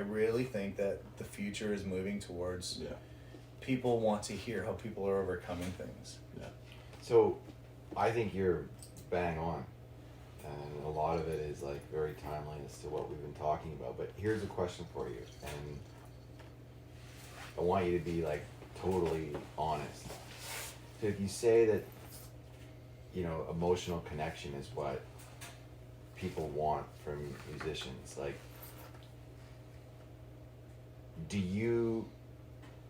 really think that the future is moving towards people want to hear how people are overcoming things. Yeah. So, I think you're bang on. And a lot of it is like very timely as to what we've been talking about. But here's a question for you, and I want you to be like totally honest. So if you say that, emotional connection is what people want from musicians, like, do you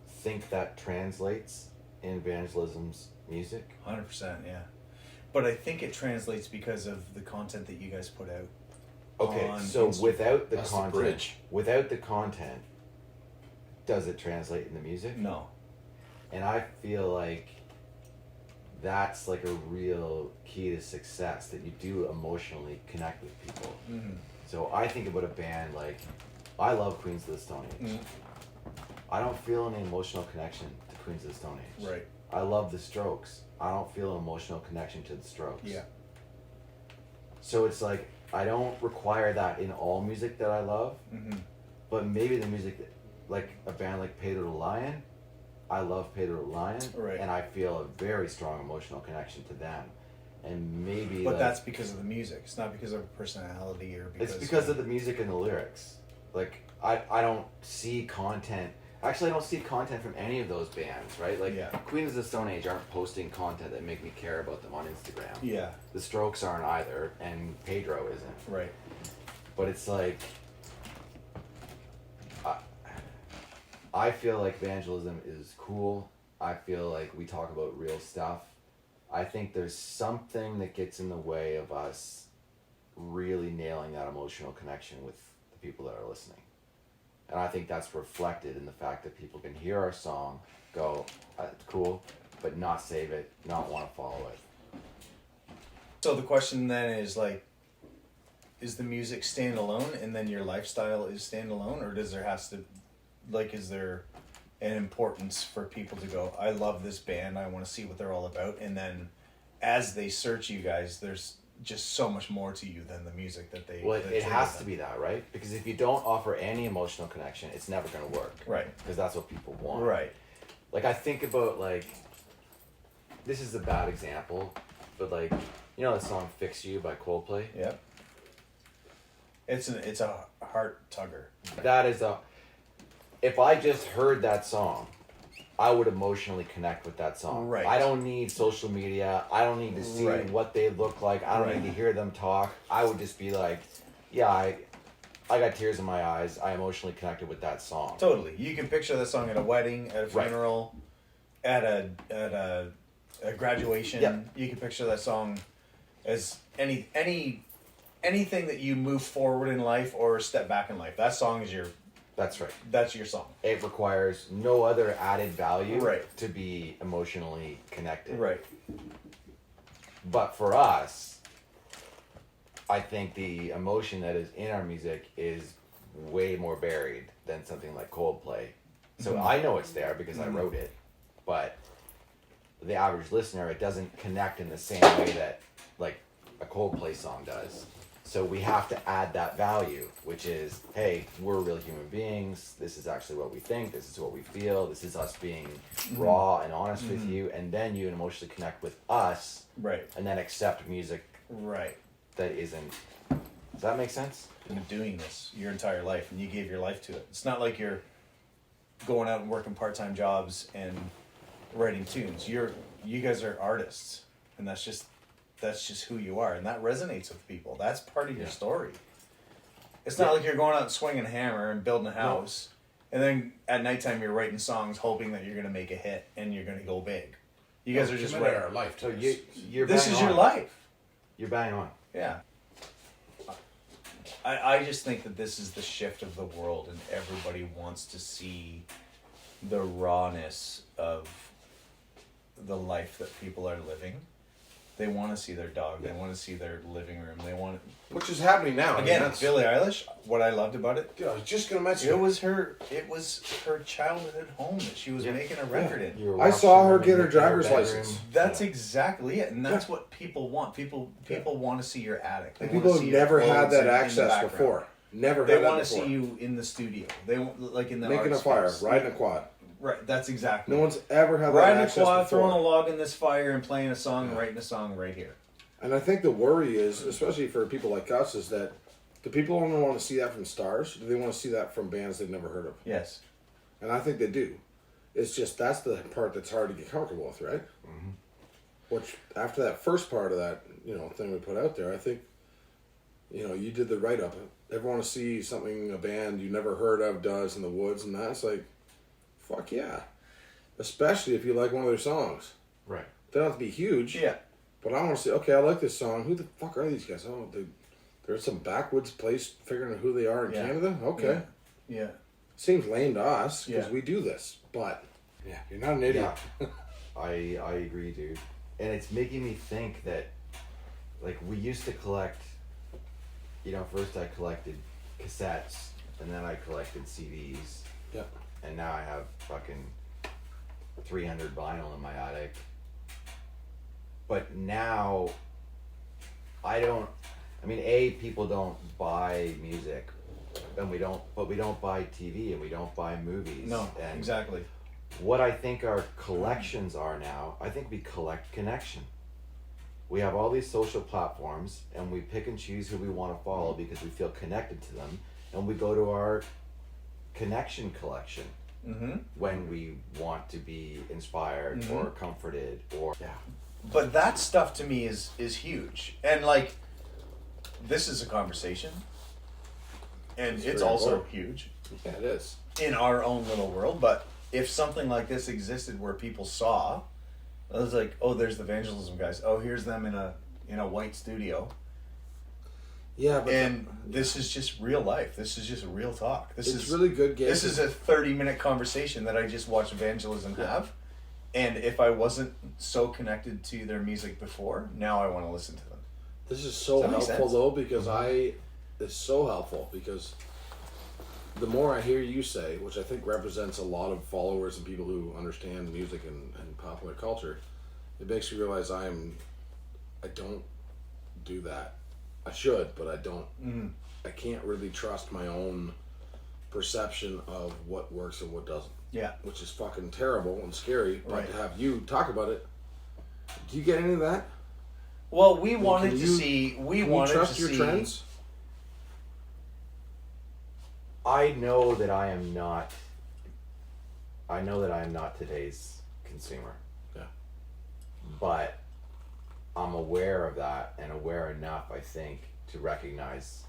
think that translates in Vangelism's music? 100%, yeah. But I think it translates because of the content that you guys put out. Okay, so without the content, does it translate in the music? No. And I feel like that's like a real key to success, that you do emotionally connect with people. Mm-hmm. So I think about a band like, I love Queens of the Stone Age. Mm-hmm. I don't feel any emotional connection to Queens of the Stone Age. Right. I love the Strokes. I don't feel an emotional connection to the Strokes. Yeah. So it's like, I don't require that in all music that I love, but maybe the music, like a band like Pedro the Lion, I love Pedro the Lion, and I feel a very strong emotional connection to them. And maybe... But that's because of the music. It's not because of a personality or because... It's because of the music and the lyrics. Like, I don't see content... Actually, I don't see content from any of those bands, right? Like, Queens of the Stone Age aren't posting content that make me care about them on Instagram. Yeah. The Strokes aren't either, and Pedro isn't. Right. But it's like... I feel like Vangelism is cool. I feel like we talk about real stuff. I think there's something that gets in the way of us really nailing that emotional connection with the people that are listening. And I think that's reflected in the fact that people can hear our song, go, cool, but not save it, not want to follow it. So the question then is like, is the music standalone and then your lifestyle is standalone, or does there has to, like, is there an importance for people to go, I love this band, I want to see what they're all about, and then as they search you guys, there's just so much more to you than the music that they... Well, it has to be that, right? Because if you don't offer any emotional connection, it's never going to work. Right. Because that's what people want. Right. Like, I think about, like, this is a bad example, but, like, you know the song Fix You by Coldplay? Yep. It's a heart tugger. That is a... If I just heard that song, I would emotionally connect with that song. Right. I don't need social media. I don't need to see what they look like. I don't need to hear them talk. I would just be like, yeah, I got tears in my eyes. I emotionally connected with that song. Totally. You can picture that song at a wedding, at a funeral, at a graduation. Yep. You can picture that song as anything that you move forward in life or step back in life. That song is your... That's right. That's your song. It requires no other added value to be emotionally connected. Right. But for us, I think the emotion that is in our music is way more buried than something like Coldplay. So I know it's there because I wrote it, but the average listener, it doesn't connect in the same way that like a Coldplay song does. So we have to add that value, which is, hey, we're real human beings. This is actually what we think. This is what we feel. This is us being raw and honest with you. And then you emotionally connect with us. Right. And then accept music that isn't. Does that make sense? You've been doing this your entire life and you gave your life to it. It's not like you're going out and working part-time jobs and writing tunes. You guys are artists, and that's just who you are, and that resonates with people. That's part of your story. It's not like you're going out and swinging a hammer and building a house, and then at nighttime you're writing songs hoping that you're going to make a hit and you're going to go big. You guys are just writing our life. So you're this is your life. You're bang on. Yeah. I just think that this is the shift of the world, and everybody wants to see the rawness of the life that people are living. They want to see their dog. They want to see their living room. They want... Which is happening now. Again, Billie Eilish, what I loved about it... Dude, I was just going to mention it. Was her childhood home that she was making a record in. I saw her get her driver's license. That's exactly it. And that's what people want. People want to see your attic. And people have never had that access before. Never They had that want to before. see you in the studio. They want, like in the Making art a fire, space. riding a quad. Right, that's exactly. No one's ever had that riding a access quad, before. throwing a log in this fire, and playing a song, Yeah. writing a song right here. And I think the worry is, especially for people like us, is that do people only want to see that from stars? Or do they want to see that from bands they've never heard of? Yes. And I think they do. It's just that's the part that's hard to get comfortable with, right? Mm-hmm. Which after that first part of that, thing we put out there, I think, you did the write up. Everyone want to see something a band you never heard of does in the woods, and that's like, fuck yeah. Especially if you like one of their songs. Right. They don't have to be huge. Yeah. But I want to say, okay, I like this song. Who the fuck are these guys? Oh, they're some backwoods place figuring out who they are in Yeah. Canada? Okay. Yeah. Seems lame to us because Yeah. we do this. But, yeah, you're not an idiot. Yeah. I agree, dude. And it's making me think that, like, we used to collect, first I collected cassettes, and then I collected CDs. Yep. And now I have fucking 300 vinyl in my attic. But now, people don't buy music, and we don't buy TV, and we don't buy movies. No, and exactly. what I think our collections are now, I think we collect connection. We have all these social platforms, and we pick and choose who we want to follow because we feel connected to them, and we go to our connection collection Mm-hmm. when we want to be inspired or comforted or But that stuff to me is huge, and like, this is a conversation, and it's very also important. huge Yeah, it is. in our own little world. But if something like this existed where people saw, I was like, oh, there's the Vangelism guys. Oh, here's them in a white studio. Yeah, but And this is just real life. This is just real talk. This it's is really good game. This is a 30-minute conversation that I just watched Vangelism have. And if I wasn't so connected to their music before, now I want to listen to them. This is so Does that make helpful sense? though because it's so helpful because the more I hear you say, which I think represents a lot of followers and people who understand music and popular culture, it makes you realize I don't do that. I should, but I don't. Mm-hmm. I can't really trust my own perception of what works and what doesn't. Yeah. Which is fucking terrible and scary. But Right. to have you talk about it, do you get any of that? Well, we Can wanted to you- see. We Can you wanted trust to your see. trends? I know that I am not today's consumer. Yeah. But I'm aware of that and aware enough, I think, to recognize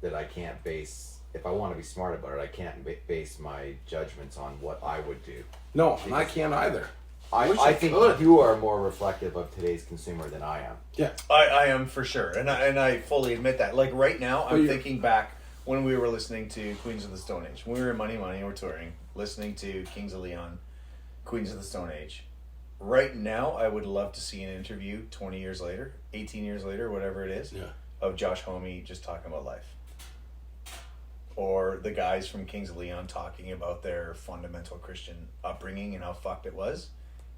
that I can't base, if I want to be smart about it, I can't base my judgments on what I would do. No, and I can't either. I wish I think could. you are more reflective of today's consumer than I am. Yeah. I am for sure, and I fully admit that. Like right now, I'm you- thinking back when we were listening to Queens of the Stone Age. When we were in Money Money, we're touring, listening to Kings of Leon, Queens of the Stone Age. Right now, I would love to see an interview 20 years later, 18 years later, whatever it is, Yeah. of Josh Homme just talking about life. Or the guys from Kings of Leon talking about their fundamental Christian upbringing and how fucked it was,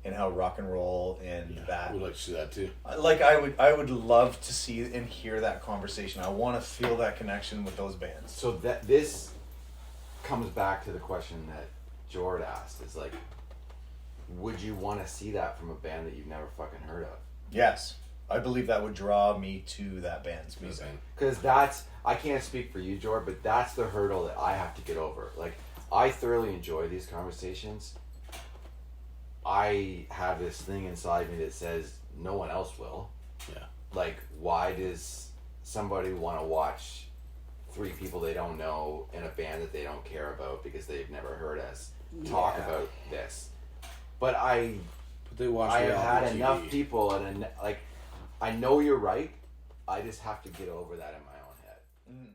and how rock and roll and that. We'd like to see that too. Like I would love to see and hear that conversation. I want to feel that connection with those bands. So that this comes back to the question that Jord asked, is like, would you want to see that from a band that you've never fucking heard of? Yes, I believe that would draw me to that band's music. Because that's, I can't speak for you, Jord, but that's the hurdle that I have to get over. Like, I thoroughly enjoy these conversations. I have this thing inside me that says no one else will. Yeah. Like, why does somebody want to watch three people they don't know in a band that they don't care about because they've never heard us talk about this? But But they watch I have reality had TV. enough people, and like, I know you're right. I just have to get over that in my own head. Mm.